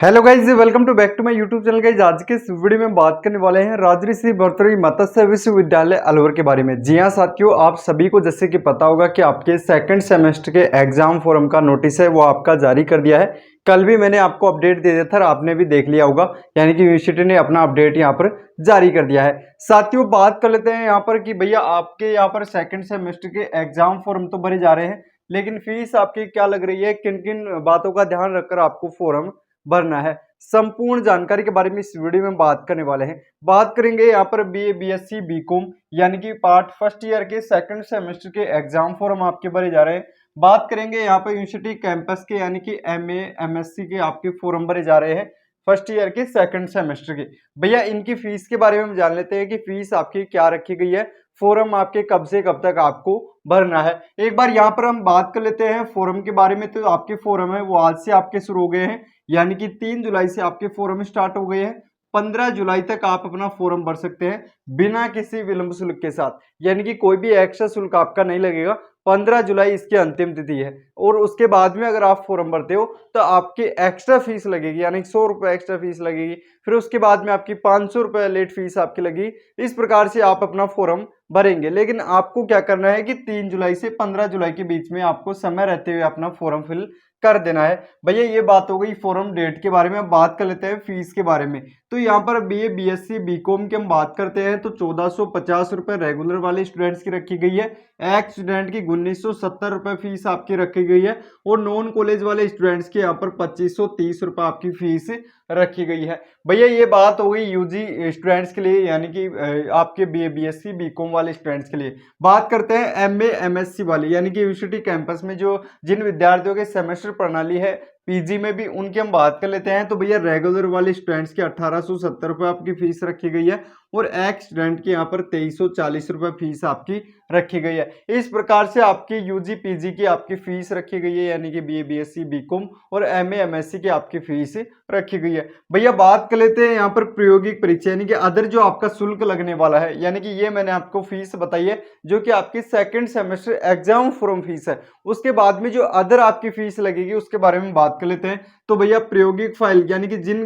Hello guys, welcome to back to my YouTube channel. Guys आज के इस video में बात करने वाले हैं राजऋषि भर्तृहरि मत्स्य विश्वविद्यालय अलवर के बारे में। जी हाँ साथियों, आप सभी को जैसे कि पता होगा कि आपके सेकंड सेमेस्टर के एग्जाम फॉर्म का नोटिस है वो आपका जारी कर दिया है। कल भी मैंने आपको अपडेट दे दिया था, आपने भी देख लिया होगा, यानी कि यूनिवर्सिटी ने अपना अपडेट यहाँ पर जारी कर दिया है। साथियों बात कर लेते हैं यहाँ पर कि भैया आपके यहाँ पर सेकंड सेमेस्टर के एग्जाम फॉर्म तो भरे जा रहे हैं, लेकिन फीस आपकी क्या लग रही है, किन किन बातों का ध्यान रखकर आपको फॉर्म भरना है, संपूर्ण जानकारी के बारे में इस वीडियो में बात करने वाले हैं। बात करेंगे यहाँ पर बीए, बीएससी, बीकॉम यानी कि पार्ट फर्स्ट ईयर के सेकंड सेमेस्टर के एग्जाम फॉर्म आपके भरे जा रहे हैं। बात करेंगे यहाँ पर यूनिवर्सिटी कैंपस के यानी कि एमए, एमएससी के आपके फॉर्म भरे जा रहे हैं फर्स्ट ईयर के सेकंड सेमेस्टर के। भैया इनकी फीस के बारे में हम जान लेते हैं कि फीस आपकी क्या रखी गई है, फॉर्म आपके कब से कब तक आपको भरना है। एक बार यहाँ पर हम बात कर लेते हैं फॉर्म के बारे में। तो आपके फॉर्म है वो आज से आपके शुरू हो गए हैं, यानी कि 3 जुलाई से आपके फॉर्म स्टार्ट हो गए हैं। 15 जुलाई तक आप अपना फॉर्म भर सकते हैं बिना किसी विलंब शुल्क के साथ, यानी कि कोई भी एक्स्ट्रा शुल्क आपका नहीं लगेगा। 15 जुलाई इसकी अंतिम तिथि है और उसके बाद में अगर आप फॉर्म भरते हो तो आपकी एक्स्ट्रा फीस लगेगी, यानी 100 रुपये एक्स्ट्रा फीस लगेगी। फिर उसके बाद में आपकी 500 रुपये लेट फीस आपकी लगेगी। इस प्रकार से आप अपना फॉर्म भरेंगे, लेकिन आपको क्या करना है कि 3 जुलाई से 15 जुलाई के बीच में आपको समय रहते हुए अपना फॉर्म फिल कर देना है। भैया ये बात हो गई फॉर्म डेट के बारे में। अब बात कर लेते हैं फीस के बारे में। तो यहाँ पर बीए, बीएससी, बीकॉम की हम बात करते हैं तो 1450 रुपये रेगुलर वाले स्टूडेंट्स की रखी गई है। एक्स स्टूडेंट की 1970 रुपये फीस आपकी रखी गई है और नॉन कॉलेज वाले स्टूडेंट्स की यहाँ पर 2530 रुपये आपकी फीस रखी गई है। भैया ये बात हो गई यूजी स्टूडेंट्स के लिए, यानी कि आपके बीए, बीएससी, बीकॉम वाले स्टूडेंट्स के लिए। बात करते हैं एमए, एमएससी वाले, यानी कि यूनिवर्सिटी कैंपस में जो जिन विद्यार्थियों के सेमेस्टर प्रणाली है पीजी में भी, उनकी हम बात कर लेते हैं। तो भैया रेगुलर वाले स्टूडेंट्स की 1870 रुपये आपकी फीस रखी गई है और एक्स स्टूडेंट की यहाँ पर 2340 रुपये फीस आपकी रखी गई है। इस प्रकार से आपकी यूजी पीजी की आपकी फीस रखी गई है, यानी कि बीए, बीएससी, बीकॉम और एमए, एमएससी की आपकी फीस रखी गई है। भैया बात कर लेते हैं यहाँ पर प्रायोगिक परीक्षा, यानी कि अदर जो आपका शुल्क लगने वाला है, यानी कि ये मैंने आपको फीस बताई है जो कि आपकी second semester exam form fees है। उसके बाद में जो अदर आपकी फीस लगेगी उसके बारे में बात कर लेते हैं। तो भैया प्रायोगिक फाइल, यानी कि जिन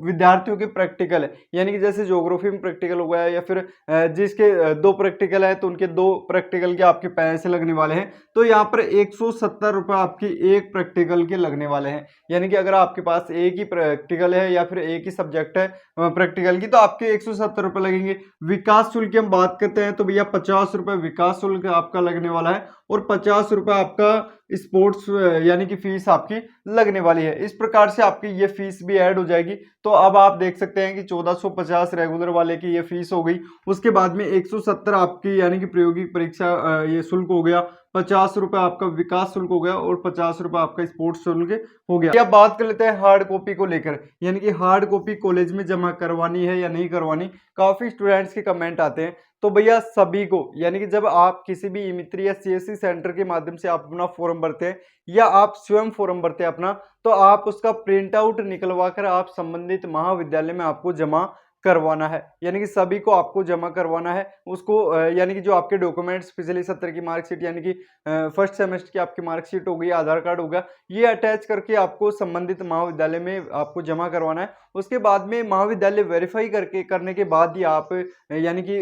विद्यार्थियों के प्रैक्टिकल है, यानी कि जैसे ज्योग्राफी में प्रैक्टिकल हो गया या फिर जिसके 2 प्रैक्टिकल है तो उनके 2 प्रैक्टिकल के आपके पैसे लगने वाले हैं। तो यहाँ पर 170 रुपये आपकी एक प्रैक्टिकल के लगने वाले हैं, यानी कि अगर आपके पास एक ही प्रैक्टिकल है या फिर एक ही सब्जेक्ट है प्रैक्टिकल की, तो आपके 170 रुपये लगेंगे। विकास शुल्क की हम बात करते हैं तो भैया 50 रुपये विकास शुल्क आपका लगने वाला है और 50 रुपये आपका स्पोर्ट्स यानी कि फीस आपकी लगने वाली है। इस प्रकार से आपकी ये फीस भी ऐड हो जाएगी। तो अब आप देख सकते हैं कि 1450 रेगुलर वाले की ये फीस हो गई। उसके बाद में 170 आपकी यानी कि प्रायोगिक परीक्षा ये शुल्क हो गया, 50 रुपये आपका विकास शुल्क हो गया और 50 रुपये आपका स्पोर्ट्स शुल्क हो गया। अब बात कर लेते हैं हार्ड कॉपी को लेकर, यानी कि हार्ड कॉपी कॉलेज में जमा करवानी है या नहीं करवानी। काफी स्टूडेंट्स के कमेंट आते हैं। तो भैया सभी को, यानी कि जब आप किसी भी ई-मित्र या सीएससी सेंटर के माध्यम से आप अपना फॉर्म भरते हैं या आप स्वयं फॉर्म भरते हैं अपना, तो आप उसका प्रिंट आउट निकलवा कर आप संबंधित महाविद्यालय में आपको जमा करवाना है, यानी कि सभी को आपको जमा करवाना है उसको। यानी कि जो आपके डॉक्यूमेंट्स, पिछले सत्र की मार्कशीट, यानी कि फर्स्ट सेमेस्टर की आपकी मार्कशीट हो गई, आधार कार्ड होगा, ये अटैच करके आपको संबंधित महाविद्यालय में आपको जमा करवाना है। उसके बाद में महाविद्यालय वेरीफाई करने के बाद ही आप यानी कि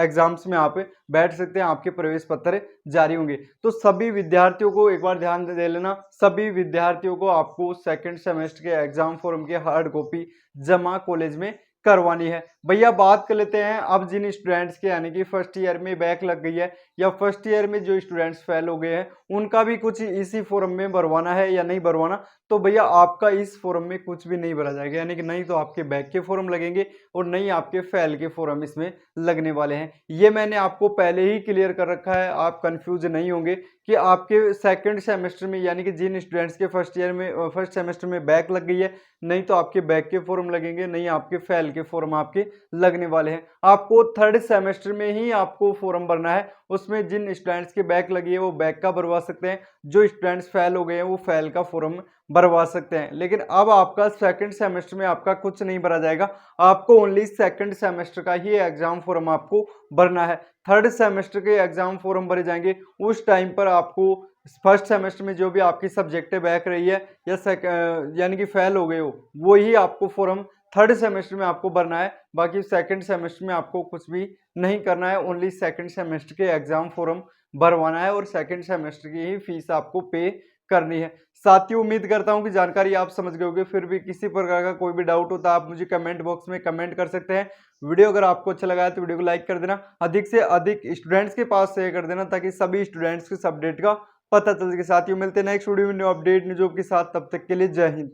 एग्जाम्स में आप बैठ सकते हैं, आपके प्रवेश पत्र जारी होंगे। तो सभी विद्यार्थियों को एक बार ध्यान दे लेना, सभी विद्यार्थियों को आपको सेकंड सेमेस्टर के एग्जाम फॉर्म की हार्ड कॉपी जमा कॉलेज में करवानी है। भैया बात कर लेते हैं अब जिन स्टूडेंट्स के, यानी कि फर्स्ट ईयर में बैक लग गई है या फर्स्ट ईयर में जो स्टूडेंट्स फेल हो गए हैं, उनका भी कुछ इसी फॉर्म में भरवाना है या नहीं भरवाना। तो भैया आपका इस फॉर्म में कुछ भी नहीं भरा जाएगा, यानी कि नहीं तो आपके बैक के फॉर्म लगेंगे और नहीं आपके फेल के फॉर्म इसमें लगने वाले हैं। ये मैंने आपको पहले ही क्लियर कर रखा है, आप कंफ्यूज नहीं होंगे कि आपके सेकंड सेमेस्टर में, यानी कि जिन स्टूडेंट्स के फर्स्ट सेमेस्टर में बैक लग गई है, नहीं तो आपके बैक के फॉर्म लगेंगे, नहीं आपके फेल के फॉर्म आपके लगने वाले हैं। आपको थर्ड सेमेस्टर में ही आपको फॉर्म भरना है। उसमें जिन स्टूडेंट्स के बैक लगी है वो बैक का भरवा सकते हैं, जो स्टूडेंट्स फेल हो गए हैं वो फेल का फॉर्म भरवा सकते हैं। लेकिन अब आपका सेकंड सेमेस्टर में आपका कुछ नहीं भरा जाएगा, आपको ओनली सेकंड सेमेस्टर का ही एग्जाम फॉर्म आपको भरना है। थर्ड सेमेस्टर के एग्जाम फॉर्म भरे जाएंगे, उस टाइम पर आपको फर्स्ट सेमेस्टर में जो भी आपकी सब्जेक्ट बैक रही है या यानी कि फेल हो गए हो, वही आपको फॉर्म थर्ड सेमेस्टर में आपको भरना है। बाकी सेकंड सेमेस्टर में आपको कुछ भी नहीं करना है, ओनली सेकंड सेमेस्टर के एग्जाम फॉर्म भरवाना है और सेकंड सेमेस्टर की ही फीस आपको पे करनी है। साथियों, उम्मीद करता हूं कि जानकारी आप समझ गए होंगे। फिर भी किसी प्रकार का कोई भी डाउट होता है आप मुझे कमेंट बॉक्स में कमेंट कर सकते हैं। वीडियो अगर आपको अच्छा लगा है तो वीडियो को लाइक कर देना, अधिक से अधिक स्टूडेंट्स के पास शेयर कर देना ताकि सभी स्टूडेंट्स को इस अपडेट का पता चल सके। साथियों, मिलते हैं नेक्स्ट वीडियो में न्यू अपडेट न्यू जॉब के साथ, तब तक के लिए जय हिंद।